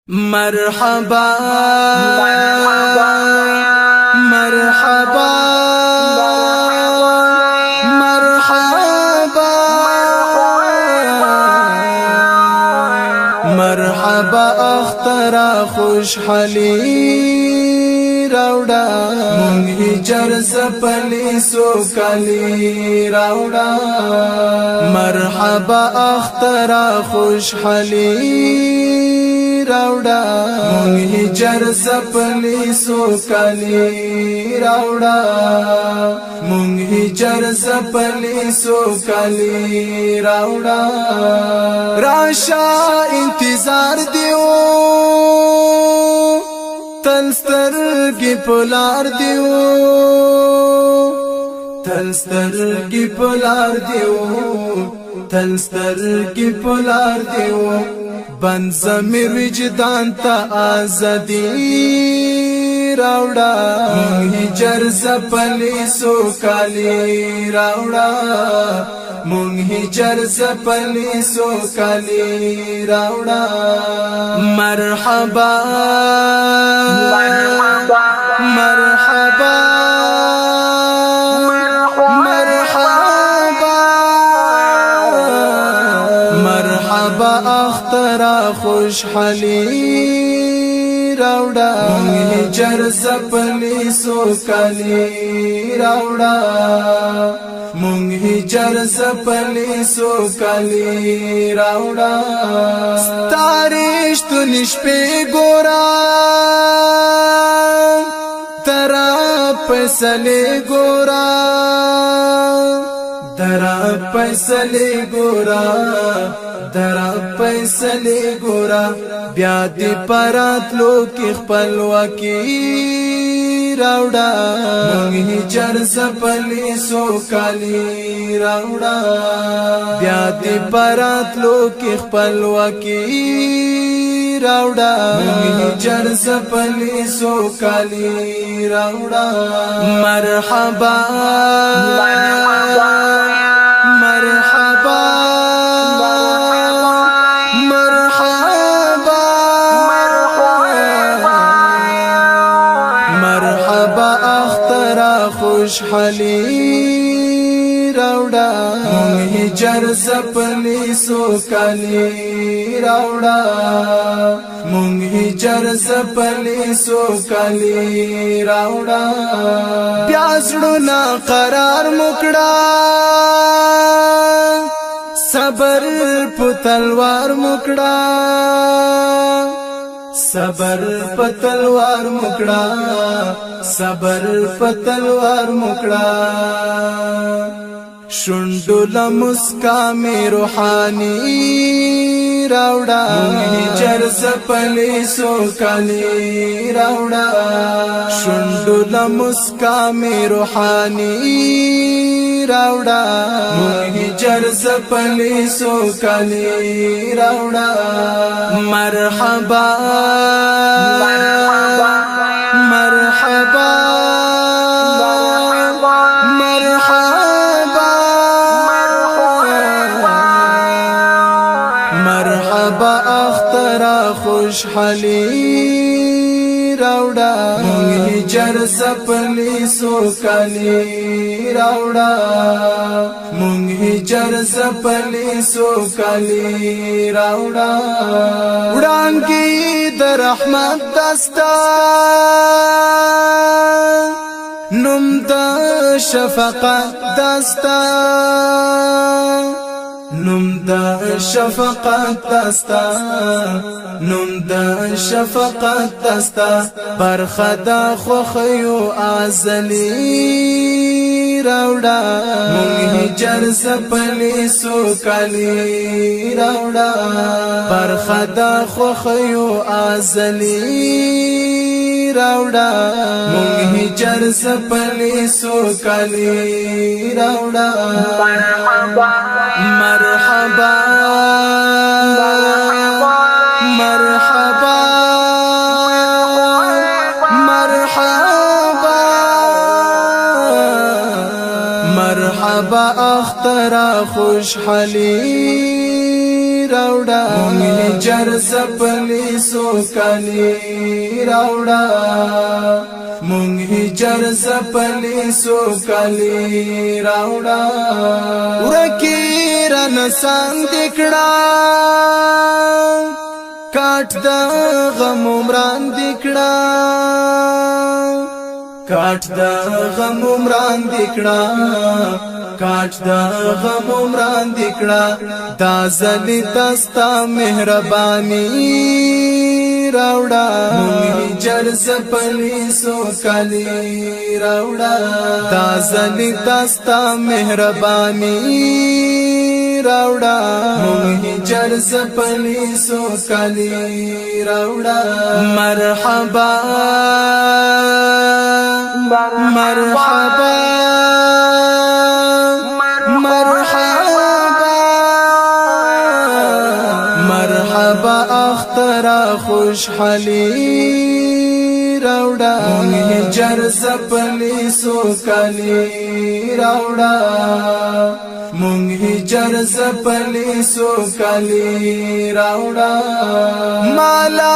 مرحبا مرحبا مرحبا مرحبا اخترا خوشحالی راوڑا مونږ هجر سپلی سوکالی راوڑا مرحبا اخترا خوشحالی راوڑا مونږ هجر سپلی سوکالی راوڑا مونږ هجر سپلی سوکالی راوڑا راشا انتظار دیو تلسترگی پلار دیو تلسترگی پلار دیو تلسترگی پلار دیو بند زمیر وجدان تا آزادی راوڑا مونږ هجر سپلی سوکالی راوڑا مونږ هجر سپلی سوکالی راوڑا مرحبا مرحبا مرحبا مرحبا اخترا خوشحالی راوڑا مونږ هجر سپلی سوکالی راوڑا مونږ هجر سپلی سوکالی راوڑا ستاریش تو نشپی گورا ترا پیسلی گورا درا پیسلی گورا درا پیسلی گورا بیا دی پرات لو کی خپلواکی راوڑا مونږ هجر سپلی سوکالی راوڑا بیا دی پرات لو کی خپلواکی راوڑا مونږ هجر سپلی سوکالی راوڑا مرحبا مرحبا مرحبا مرحبا اخترا خوشحالی راوڑا مونږ هجر سپلی سوکالی راوڑا مونږ هجر سپلی سوکالی راوڑا بیا زړونه قرار مکړه صبر پتلوار مکړه صبر پتلوار مکړه صبر پتلوار مکړه شوندل مسکا می روحانی راوڑا مونږ هجر سپلی سوکالی راوڑا شوندل مسکا می روحانی راوڑا مونږ هجر سپلی سوکالی راوڑا مرحبا مرحبا مرحبا مرحبا اخترا خوشحالی راوڑا مونږ هجر سپلی سوکالی راوڑا مونږ هجر سپلی سوکالی راوڑا وړانګې د رحمت دستا نوم د شفقت دستا نوم دا شفقت دستا نوم دا شفقت دستا برخه دا خوخیو ازلی راوڑا مونږ هجر سپلی سوکالی راوڑا برخه دا خوخیو ازلی راوڑا مونږ هجر سپلی سوکالی راوڑا مرحبا مرحبا مرحبا مرحبا مرحبا اخترا خوشحالی راوڑا مونږ جر زپلی سوکالی راوڑا مونږ جر زپلی سوکالی راوڑا ورکی رن سان دکڑا کاٹ دا غم عمران دکڑا کاٹ دا غم عمران دکڑا کاٹ دا غم عمران دکڑا دا زلی دستا مہربانی راوڑا مونږ جر زپلی سوکالی راوڑا دا زلی دستا مہربانی راوڑا مونږ جر زپلی سوکالی راوڑا مرحبا مرحبا مرحبا مرحبا اخترا خوشحالی راوڑا مونږ جر زپلی سوکالی راوڑا مونږ جر زپلی سوکالی راوڑا مالا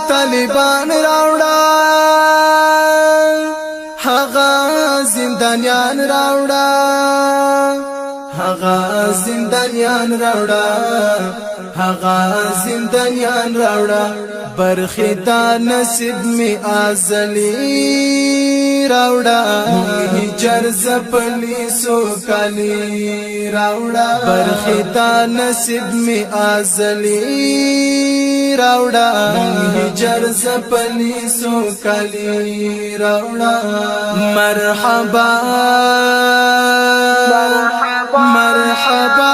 طالبان راوڑا هغه زندانیان راوڑا هغه زندانیان راوڑا هغه زندانیان راوڑا برخدا نصیب می ازلی راوڑا مونږ جر زپلی سوکالی راوڑا برخدا نصیب می ازلی راوڑا مونږ جر زپلی سوکالی راوڑا مرحبا مرحبا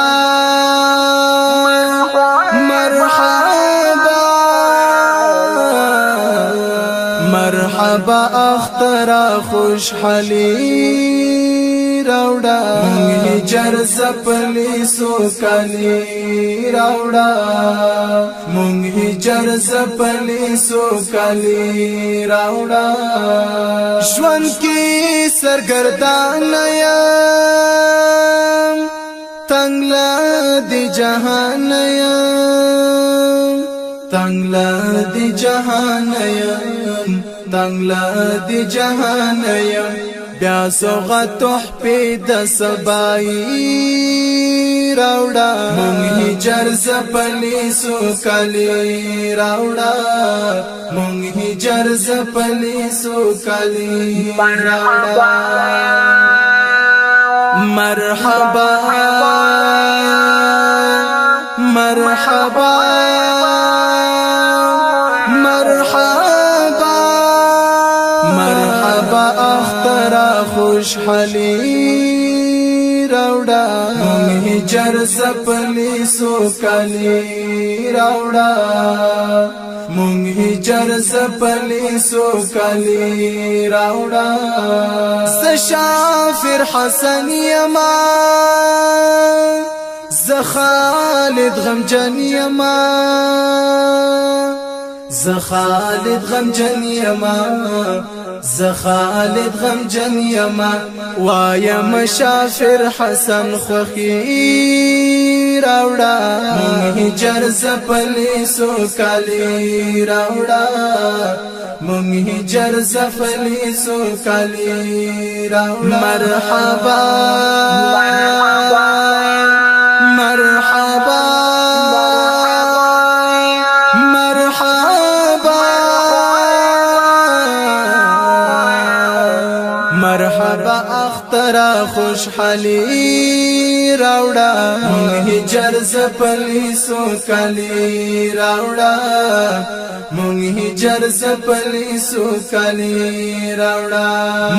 مرحبا مرحبا اخترا خوشحالی راوڑا مونږ جر زپلی سوکالی راوڑا مونږ جر زپلی سوکالی راوڑا ژوند کی سرګردان یم تنگلا دی جهان یم تنگلا دی جهان یم تنگلا دی جهان یم بیا سوغه تحفی د سبایی راوڑا مونږ جر زپلی سوکالی راوڑا مونږ جر زپلی سوکالی راوڑا مرحبا مرحبا مرحبا مرحبا اخترا خوشحالی راوڑا مونږ جر زپلی سوکالی راوڑا مونږ جر زپلی سوکالی راوڑا شافر حسن یما زخالد غمجن یما زخالد غمجن یما زخالد غمجن یما وایم شافر حسن خوخی راوڑا مونږ جر زپلی سوکالی راوڑا مونږ جر زپلی سوکالی راوڑا مرحبا مرحبا مرحبا مرحبا اخترا خوشحالی راوڑا مونږ جر زپلی سوکالی راوڑا مونږ جر زپلی سوکالی راوڑا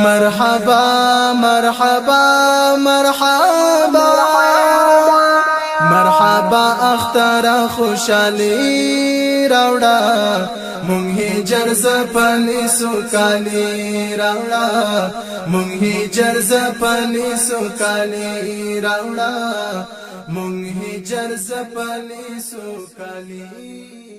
مرحبا مرحبا مرحبا مرحبا اخترا خوشحالی راوڑا مونږ جر زپلی سوکالی راوڑا مونږ جر زپلی سوکالی راوڑا مونږ جر زپلی سوکالی